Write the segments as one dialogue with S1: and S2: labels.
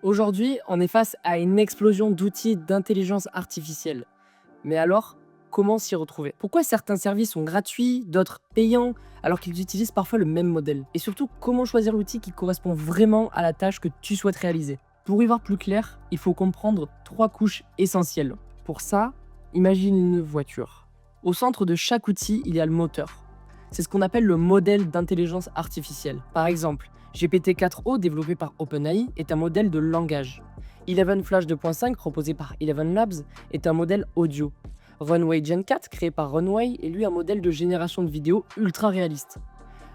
S1: Aujourd'hui, on est face à une explosion d'outils d'intelligence artificielle. Mais alors, comment s'y retrouver? Pourquoi certains services sont gratuits, d'autres payants, alors qu'ils utilisent parfois le même modèle? Et surtout, comment choisir l'outil qui correspond vraiment à la tâche que tu souhaites réaliser? Pour y voir plus clair, il faut comprendre 3 couches essentielles. Pour ça, imagine une voiture. Au centre de chaque outil, il y a le moteur. C'est ce qu'on appelle le modèle d'intelligence artificielle. Par exemple, GPT-4o développé par OpenAI est un modèle de langage. Eleven Flash 2.5 proposé par Eleven Labs est un modèle audio. Runway Gen 4 créé par Runway est lui un modèle de génération de vidéos ultra réaliste.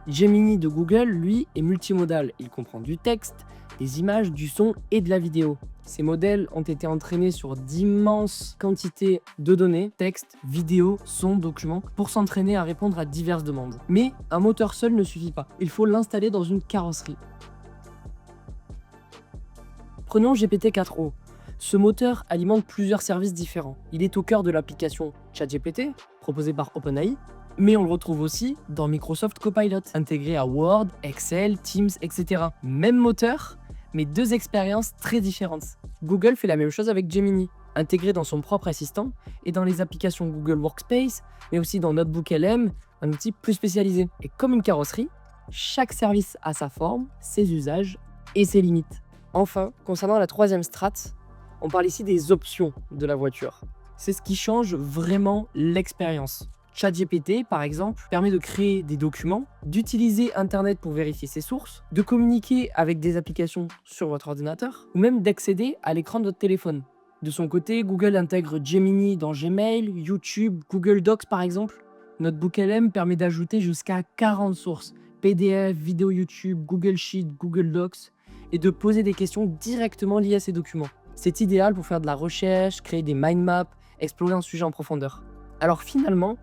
S1: Gemini de Google, lui, est multimodal. Il comprend du texte, des images, du son et de la vidéo. Ces modèles ont été entraînés sur d'immenses quantités de données, texte, vidéo, son, documents, pour s'entraîner à répondre à diverses demandes. Mais un moteur seul ne suffit pas. Il faut l'installer dans une carrosserie. Prenons GPT-4o. Ce moteur alimente plusieurs services différents. Il est au cœur de l'application ChatGPT, proposée par OpenAI, mais on le retrouve aussi dans Microsoft Copilot, intégré à Word, Excel, Teams, etc. Même moteur, mais 2 expériences très différentes. Google fait la même chose avec Gemini, intégré dans son propre assistant et dans les applications Google Workspace, mais aussi dans Notebook LM, un outil plus spécialisé. Et comme une carrosserie, chaque service a sa forme, ses usages et ses limites. Enfin, concernant la 3e strate, on parle ici des options de la voiture. C'est ce qui change vraiment l'expérience. ChatGPT, par exemple, permet de créer des documents, d'utiliser Internet pour vérifier ses sources, de communiquer avec des applications sur votre ordinateur, ou même d'accéder à l'écran de votre téléphone. De son côté, Google intègre Gemini dans Gmail, YouTube, Google Docs par exemple. Notebook LM permet d'ajouter jusqu'à 40 sources, PDF, vidéos YouTube, Google Sheets, Google Docs, et de poser des questions directement liées à ces documents. C'est idéal pour faire de la recherche, créer des mind maps, explorer un sujet en profondeur. Alors finalement,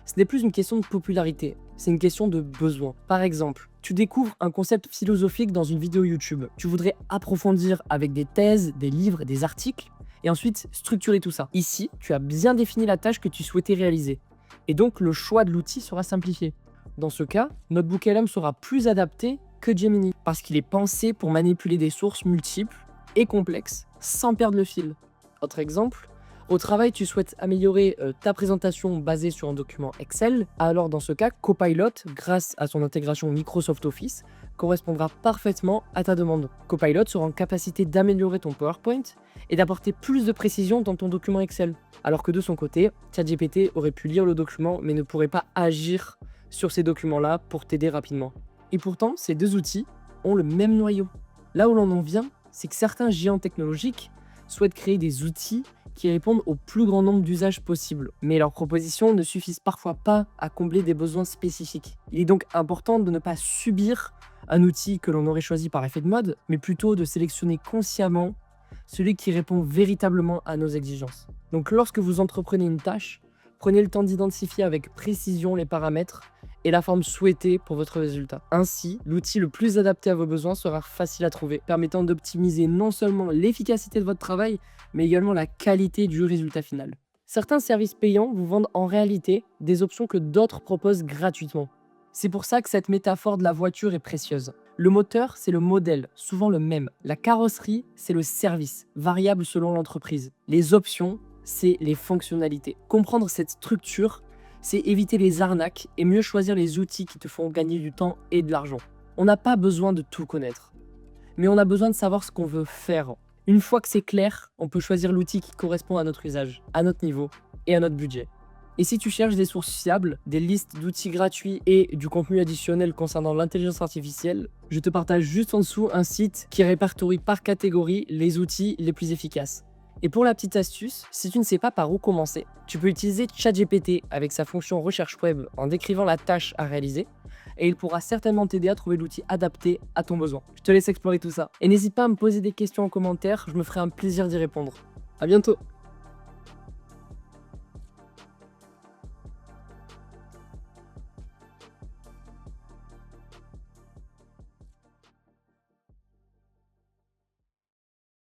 S1: ce n'est plus une question de popularité, c'est une question de besoin. Par exemple, tu découvres un concept philosophique dans une vidéo YouTube. Tu voudrais approfondir avec des thèses, des livres, des articles, et ensuite structurer tout ça. Ici, tu as bien défini la tâche que tu souhaitais réaliser. Et donc, le choix de l'outil sera simplifié. Dans ce cas, Notebook LM sera plus adapté que Gemini, parce qu'il est pensé pour manipuler des sources multiples et complexes, sans perdre le fil. Autre exemple, au travail, tu souhaites améliorer ta présentation basée sur un document Excel, alors dans ce cas, Copilot, grâce à son intégration Microsoft Office, correspondra parfaitement à ta demande. Copilot sera en capacité d'améliorer ton PowerPoint et d'apporter plus de précision dans ton document Excel, alors que de son côté, ChatGPT aurait pu lire le document mais ne pourrait pas agir sur ces documents-là pour t'aider rapidement. Et pourtant, ces 2 outils ont le même noyau. Là où l'on en vient, c'est que certains géants technologiques souhaitent créer des outils qui répondent au plus grand nombre d'usages possibles. Mais leurs propositions ne suffisent parfois pas à combler des besoins spécifiques. Il est donc important de ne pas subir un outil que l'on aurait choisi par effet de mode, mais plutôt de sélectionner consciemment celui qui répond véritablement à nos exigences. Donc lorsque vous entreprenez une tâche, prenez le temps d'identifier avec précision les paramètres et la forme souhaitée pour votre résultat. Ainsi, l'outil le plus adapté à vos besoins sera facile à trouver, permettant d'optimiser non seulement l'efficacité de votre travail, mais également la qualité du résultat final. Certains services payants vous vendent en réalité des options que d'autres proposent gratuitement. C'est pour ça que cette métaphore de la voiture est précieuse. Le moteur, c'est le modèle, souvent le même. La carrosserie, c'est le service, variable selon l'entreprise. Les options, c'est les fonctionnalités. Comprendre cette structure, c'est éviter les arnaques et mieux choisir les outils qui te font gagner du temps et de l'argent. On n'a pas besoin de tout connaître, mais on a besoin de savoir ce qu'on veut faire. Une fois que c'est clair, on peut choisir l'outil qui correspond à notre usage, à notre niveau et à notre budget. Et si tu cherches des sources fiables, des listes d'outils gratuits et du contenu additionnel concernant l'intelligence artificielle, je te partage juste en dessous un site qui répertorie par catégorie les outils les plus efficaces. Et pour la petite astuce, si tu ne sais pas par où commencer, tu peux utiliser ChatGPT avec sa fonction recherche web en décrivant la tâche à réaliser et il pourra certainement t'aider à trouver l'outil adapté à ton besoin. Je te laisse explorer tout ça. Et n'hésite pas à me poser des questions en commentaire, je me ferai un plaisir d'y répondre. À bientôt!